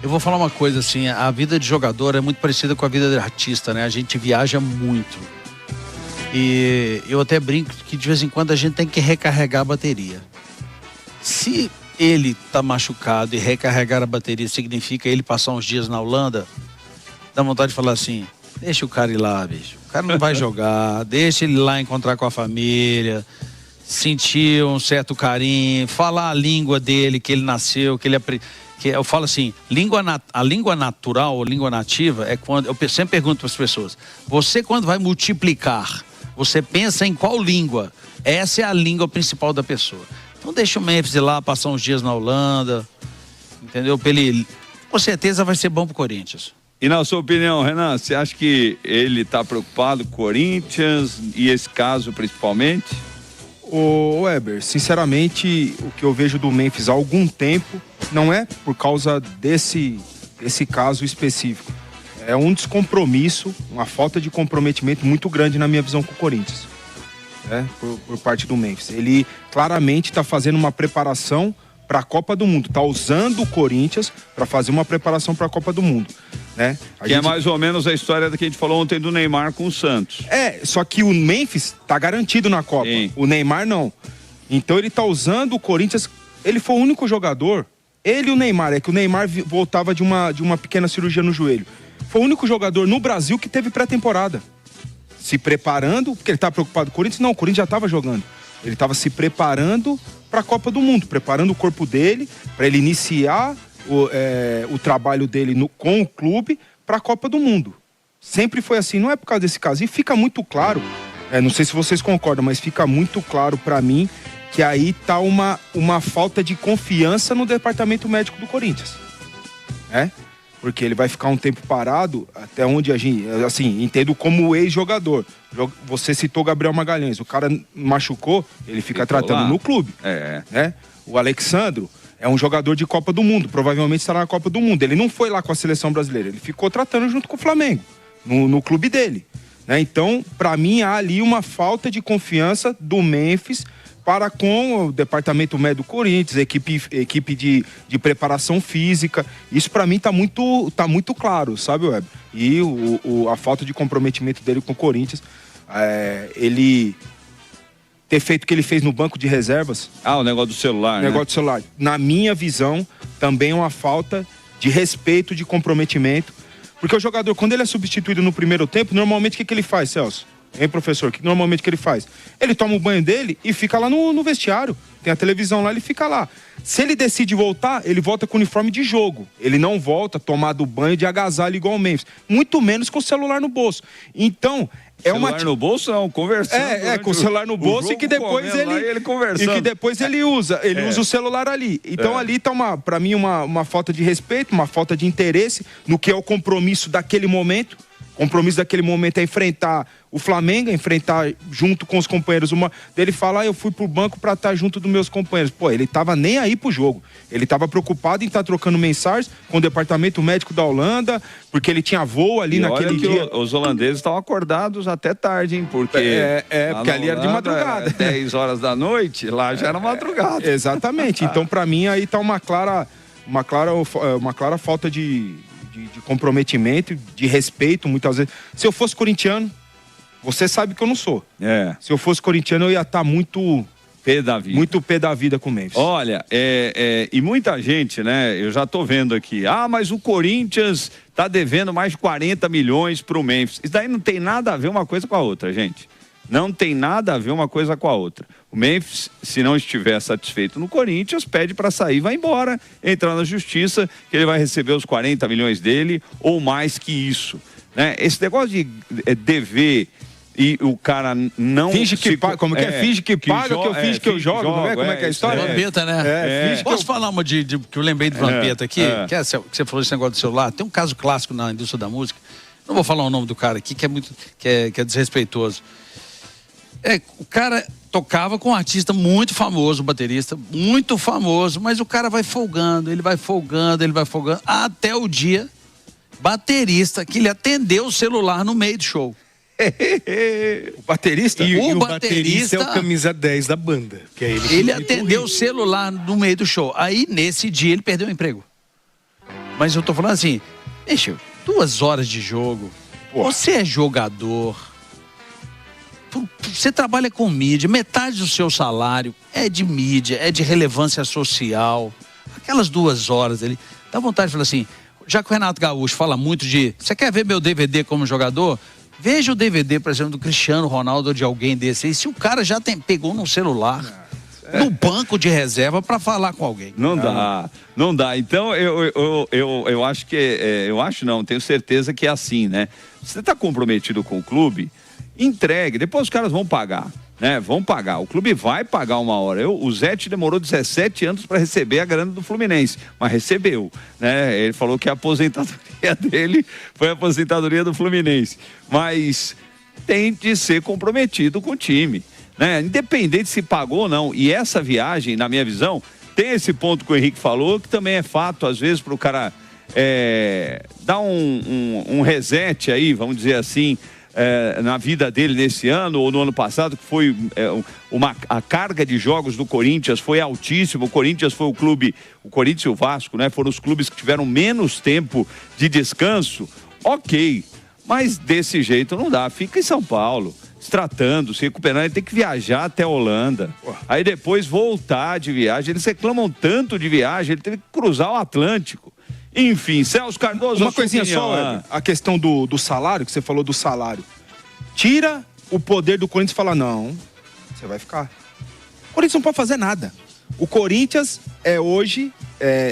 Eu vou falar uma coisa assim, a vida de jogador é muito parecida com a vida de artista, né? A gente viaja muito. E eu até brinco que de vez em quando a gente tem que recarregar a bateria. Se ele tá machucado e recarregar a bateria significa ele passar uns dias na Holanda, dá vontade de falar assim, deixa o cara ir lá, bicho. O cara não vai jogar, deixa ele lá encontrar com a família, sentir um certo carinho, falar a língua dele, que ele nasceu, que ele aprendeu. Que eu falo assim, a língua natural ou língua nativa é quando, eu sempre pergunto para as pessoas, você quando vai multiplicar, você pensa em qual língua? Essa é a língua principal da pessoa. Então deixa o Memphis ir lá, passar uns dias na Holanda, entendeu? Ele, com certeza vai ser bom pro Corinthians. E na sua opinião, Renan, você acha que ele está preocupado com o Corinthians e esse caso principalmente? Ô Weber, sinceramente, o que eu vejo do Memphis há algum tempo não é por causa desse caso específico. É um descompromisso, uma falta de comprometimento muito grande na minha visão com o Corinthians, né? Por parte do Memphis. Ele claramente está fazendo uma preparação para a Copa do Mundo, está usando o Corinthians para fazer uma preparação para a Copa do Mundo, né? É mais ou menos a história que a gente falou ontem do Neymar com o Santos. Só que o Memphis tá garantido na Copa. Sim. O Neymar não. Então ele tá usando o Corinthians. Ele foi o único jogador. Ele e o Neymar. É que o Neymar voltava de uma pequena cirurgia no joelho. Foi o único jogador no Brasil que teve pré-temporada. Se preparando, porque ele tá preocupado com o Corinthians. Não, o Corinthians já tava jogando. Ele tava se preparando para a Copa do Mundo, preparando o corpo dele para ele iniciar o trabalho dele com o clube para a Copa do Mundo. Sempre foi assim, não é por causa desse caso. E fica muito claro, não sei se vocês concordam, mas fica muito claro para mim que aí tá uma falta de confiança no departamento médico do Corinthians, né? Porque ele vai ficar um tempo parado, até onde a gente, assim, entendo como ex-jogador. Você citou Gabriel Magalhães, o cara machucou, ele fica tratando lá no clube, né? O Alexandro é um jogador de Copa do Mundo, provavelmente estará na Copa do Mundo. Ele não foi lá com a seleção brasileira, ele ficou tratando junto com o Flamengo, no clube dele, né? Então, para mim, há ali uma falta de confiança do Memphis para com o departamento médico do Corinthians, equipe de preparação física. Isso para mim tá muito claro, sabe, Web? E a falta de comprometimento dele com o Corinthians, ele ter feito o que ele fez no banco de reservas. O negócio do celular, O negócio do celular. Na minha visão, também é uma falta de respeito, de comprometimento. Porque o jogador, quando ele é substituído no primeiro tempo, normalmente o que ele faz, Celso? Hein, professor? Que normalmente que ele faz? Ele toma o banho dele e fica lá no vestiário. Tem a televisão lá, ele fica lá. Se ele decide voltar, ele volta com o uniforme de jogo. Ele não volta tomado banho de agasalho igual o Memphis. Muito menos com o celular no bolso. Então, celular no bolso não, conversando. Com o celular no bolso e que depois ele usa o celular ali. Então ali tá para mim uma falta de respeito, uma falta de interesse no que é o compromisso daquele momento. O compromisso daquele momento é enfrentar o Flamengo, enfrentar junto com os companheiros. Ele fala, eu fui pro banco para estar junto dos meus companheiros. Pô, ele tava nem aí pro jogo. Ele tava preocupado em estar trocando mensagens com o departamento médico da Holanda, porque ele tinha voo ali naquele dia. Os holandeses estavam acordados até tarde, hein? Porque porque ali era de madrugada. 10 horas da noite, lá já era madrugada. Exatamente. Então, para mim, aí tá uma clara falta de comprometimento, de respeito, muitas vezes. Se eu fosse corintiano, você sabe que eu não sou. Se eu fosse corintiano, eu ia estar muito pé da vida. Muito pé da vida com o Memphis. Olha, e muita gente, né? Eu já tô vendo aqui. Mas o Corinthians tá devendo mais de 40 milhões pro Memphis. Isso daí não tem nada a ver uma coisa com a outra, gente. Não tem nada a ver uma coisa com a outra. O Memphis, se não estiver satisfeito no Corinthians, pede para sair, vai embora, entrar na justiça, que ele vai receber os 40 milhões dele ou mais que isso, né? Esse negócio de dever e o cara não... Finge que paga, como que é? Finge que paga, que eu finge que eu jogo, não é? Como é que é a história? Vampeta, né? Posso falar uma que eu lembrei de Vampeta aqui? Que você falou esse negócio do celular. Tem um caso clássico na indústria da música. Não vou falar o nome do cara aqui, que é desrespeitoso. O cara tocava com um artista muito famoso, baterista, muito famoso, mas o cara vai folgando, até o dia, baterista, que ele atendeu o celular no meio do show. O baterista? O baterista é o camisa 10 da banda. Que é ele atendeu o celular no meio do show. Aí, nesse dia, ele perdeu o emprego. Mas eu tô falando assim, bicho, 2 horas de jogo. Você é jogador. Você trabalha com mídia, metade do seu salário é de mídia, é de relevância social. Aquelas 2 horas ali, dá vontade de falar assim, já que o Renato Gaúcho fala muito de, você quer ver meu DVD como jogador? Veja o DVD, por exemplo, do Cristiano Ronaldo ou de alguém desse aí. Se o cara já pegou no celular, no banco de reserva para falar com alguém. Não dá. Então, eu acho que, eu acho não, tenho certeza que é assim, né? Você está comprometido com o clube, entregue, depois os caras vão pagar, né? Vão pagar, o clube vai pagar uma hora. O Zete demorou 17 anos para receber a grana do Fluminense, mas recebeu, né? Ele falou que a aposentadoria dele foi a aposentadoria do Fluminense, mas tem de ser comprometido com o time, né? Independente se pagou ou não. E essa viagem, na minha visão, tem esse ponto que o Henrique falou, que também é fato, às vezes, para o cara dar um reset aí, vamos dizer assim, na vida dele nesse ano ou no ano passado, que foi a carga de jogos do Corinthians foi altíssima. O Corinthians foi o Corinthians e o Vasco, né? Foram os clubes que tiveram menos tempo de descanso. Ok, mas desse jeito não dá. Fica em São Paulo, se tratando, se recuperando. Ele tem que viajar até a Holanda, aí depois voltar de viagem. Eles reclamam tanto de viagem, ele teve que cruzar o Atlântico. Enfim, Celso Cardoso, uma coisinha só, a questão do salário, que você falou do salário. Tira o poder do Corinthians e fala, não, você vai ficar. O Corinthians não pode fazer nada. O Corinthians hoje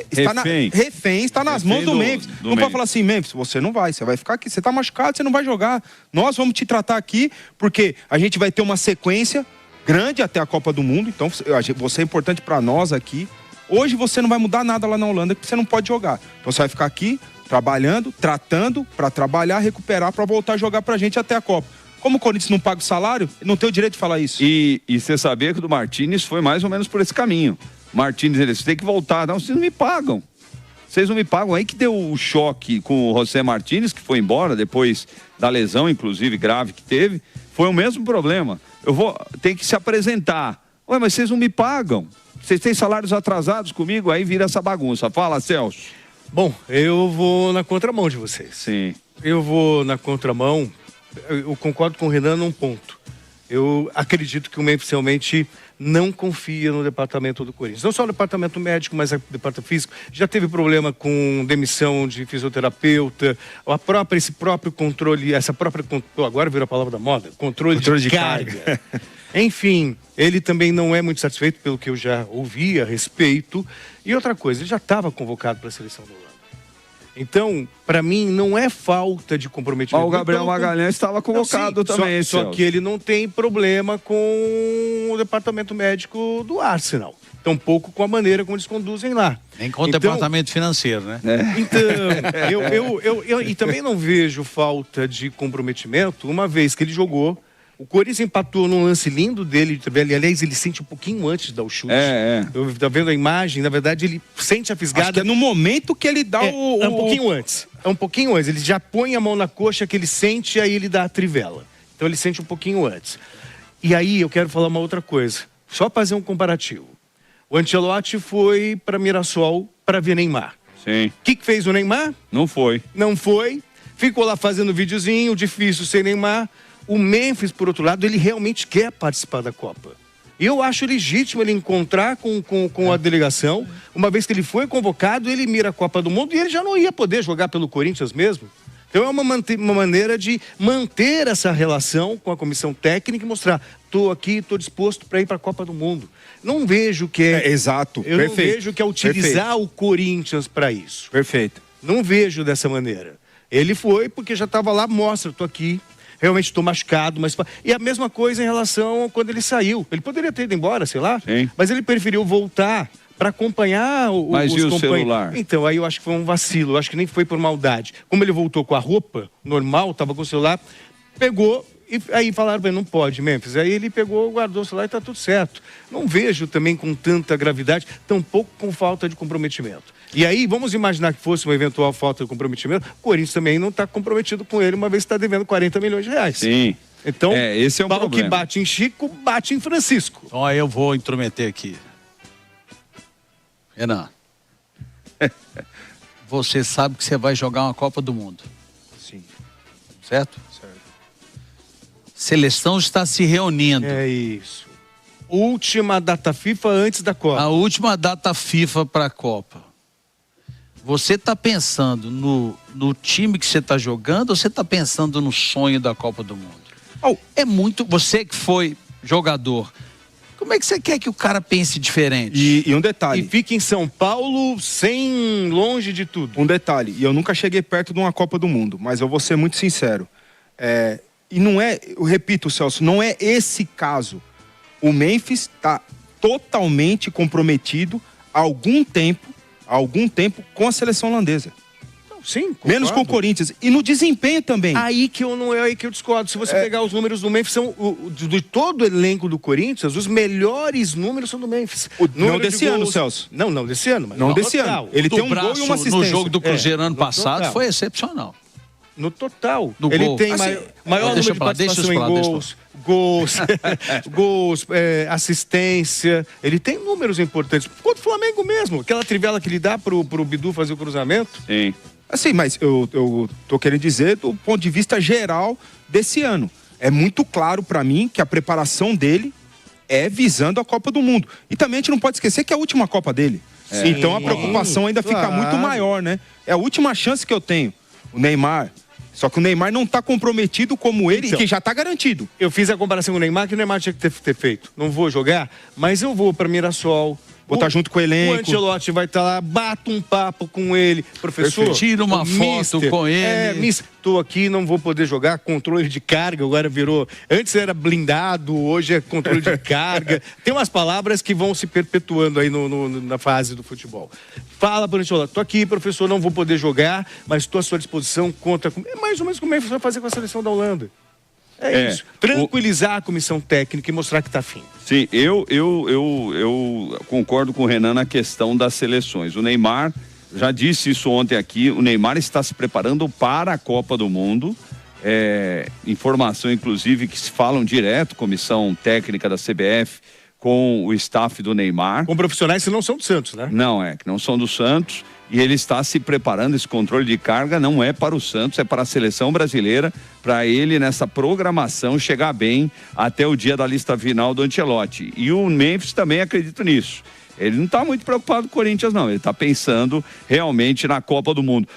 está refém, está nas mãos do Memphis. Não pode falar assim, Memphis, você não vai, você vai ficar aqui, você está machucado, você não vai jogar. Nós vamos te tratar aqui, porque a gente vai ter uma sequência grande até a Copa do Mundo, então você é importante para nós aqui. Hoje você não vai mudar nada lá na Holanda, porque você não pode jogar. Então você vai ficar aqui, trabalhando, tratando, para trabalhar, recuperar, para voltar a jogar pra gente até a Copa. Como o Corinthians não paga o salário, não tem o direito de falar isso. E você sabia que o do Martínez foi mais ou menos por esse caminho. Martínez, eles têm que voltar. Não, vocês não me pagam. Vocês não me pagam. Aí que deu o choque com o José Martínez, que foi embora depois da lesão, inclusive grave, que teve. Foi o mesmo problema. Tem que se apresentar. Ué, mas vocês não me pagam. Vocês têm salários atrasados comigo, aí vira essa bagunça. Fala, Celso. Bom, eu vou na contramão de vocês. Sim. Eu vou na contramão. Eu concordo com o Renan num ponto. Eu acredito que o Memphis realmente não confia no departamento do Corinthians. Não só no departamento médico, mas no departamento físico. Já teve problema com demissão de fisioterapeuta, esse próprio controle, agora virou a palavra da moda, controle de carga. Enfim, ele também não é muito satisfeito pelo que eu já ouvi a respeito. E outra coisa, ele já estava convocado para a seleção da Holanda. Então, para mim, não é falta de comprometimento. Mas o Gabriel Magalhães estava convocado também. Só que ele não tem problema com o departamento médico do Arsenal. Tampouco com a maneira como eles conduzem lá. Nem com o departamento financeiro, né? Então, eu e também não vejo falta de comprometimento, uma vez que ele jogou. O Corinthians empatou num lance lindo dele, aliás, ele sente um pouquinho antes de dar o chute. Eu tô vendo a imagem, na verdade, ele sente a fisgada. Acho que é no momento que ele dá um pouquinho antes. É um pouquinho antes. Ele já põe a mão na coxa que ele sente, aí ele dá a trivela. Então ele sente um pouquinho antes. E aí eu quero falar uma outra coisa, só fazer um comparativo. O Ancelotti foi para Mirassol para ver Neymar. Sim. O que fez o Neymar? Não foi. Não foi. Ficou lá fazendo videozinho, difícil sem Neymar. O Memphis, por outro lado, ele realmente quer participar da Copa. E eu acho legítimo ele encontrar com a delegação. Uma vez que ele foi convocado, ele mira a Copa do Mundo e ele já não ia poder jogar pelo Corinthians mesmo. Então é uma maneira de manter essa relação com a comissão técnica e mostrar, estou aqui, estou disposto para ir para a Copa do Mundo. Não vejo que exato, eu perfeito. Não vejo que é utilizar o Corinthians para isso. Perfeito. Não vejo dessa maneira. Ele foi porque já estava lá, mostra, estou aqui. Realmente estou machucado, mas... E a mesma coisa em relação a quando ele saiu. Ele poderia ter ido embora, sei lá. Sim. Mas ele preferiu voltar para acompanhar os companheiros. Mas e o celular? Então, aí eu acho que foi um vacilo. Eu acho que nem foi por maldade. Como ele voltou com a roupa normal, estava com o celular, pegou... E aí falaram para ele, não pode, Memphis. Aí ele pegou, guardou o celular e está tudo certo. Não vejo também com tanta gravidade, tampouco com falta de comprometimento. E aí, vamos imaginar que fosse uma eventual falta de comprometimento, o Corinthians também não está comprometido com ele, uma vez que está devendo 40 milhões de reais. Sim. Então, esse é um problema. O que bate em Chico, bate em Francisco. Então aí eu vou intrometer aqui. Renan. você sabe que você vai jogar uma Copa do Mundo. Sim. Certo? Certo. Seleção está se reunindo. É isso. Última data FIFA antes da Copa. A última data FIFA para a Copa. Você está pensando no time que você está jogando ou você está pensando no sonho da Copa do Mundo? É muito... Você que foi jogador, como é que você quer que o cara pense diferente? E um detalhe. E fica em São Paulo, longe de tudo. Um detalhe. E eu nunca cheguei perto de uma Copa do Mundo, mas eu vou ser muito sincero. E não é... Eu repito, Celso, não é esse caso. O Memphis está totalmente comprometido há algum tempo com a seleção holandesa. Sim, concordo. Menos com o Corinthians. E no desempenho também. Aí que eu discordo. Se você pegar os números do Memphis, de todo o elenco do Corinthians, os melhores números são do Memphis. Não desse ano, Celso. Não desse ano. Mas não desse ano. Ele tem um gol e uma assistência. No jogo do Cruzeiro ano passado total. foi excepcional. No total. No ele gol. tem Assim, maior número de participação em gols, assistência. Ele tem números importantes. Contra o Flamengo mesmo. Aquela trivela que ele dá pro Bidu fazer o cruzamento. Sim. Assim, mas eu tô querendo dizer do ponto de vista geral desse ano. É muito claro para mim que a preparação dele é visando a Copa do Mundo. E também a gente não pode esquecer que é a última Copa dele. Então a preocupação ainda fica muito maior, né? É a última chance que eu tenho. O Neymar. Só que o Neymar não tá comprometido como ele, então, que já tá garantido. Eu fiz a comparação com o Neymar, que o Neymar tinha que ter feito. Não vou jogar, mas eu vou para Mirassol. Vou estar junto com o elenco. O Ancelotti vai estar lá, bato um papo com ele. Professor, tira uma foto com ele. Estou aqui, não vou poder jogar. Controle de carga, agora virou... Antes era blindado, hoje é controle de carga. Tem umas palavras que vão se perpetuando aí na fase do futebol. Fala para o Ancelotti, estou aqui, professor, não vou poder jogar, mas estou à sua disposição, conta com... É mais ou menos como é que você vai fazer com a seleção da Holanda. É isso. Tranquilizar a comissão técnica e mostrar que está afim. Sim, eu concordo com o Renan na questão das seleções. O Neymar, já disse isso ontem aqui, o Neymar está se preparando para a Copa do Mundo. Informação, inclusive, que se falam direto, comissão técnica da CBF, com o staff do Neymar. Com profissionais que não são do Santos, né? Não, que não são do Santos. E ele está se preparando, esse controle de carga não é para o Santos, é para a seleção brasileira, para ele nessa programação chegar bem até o dia da lista final do Ancelotti. E o Memphis também acredita nisso. Ele não está muito preocupado com o Corinthians, não. Ele está pensando realmente na Copa do Mundo.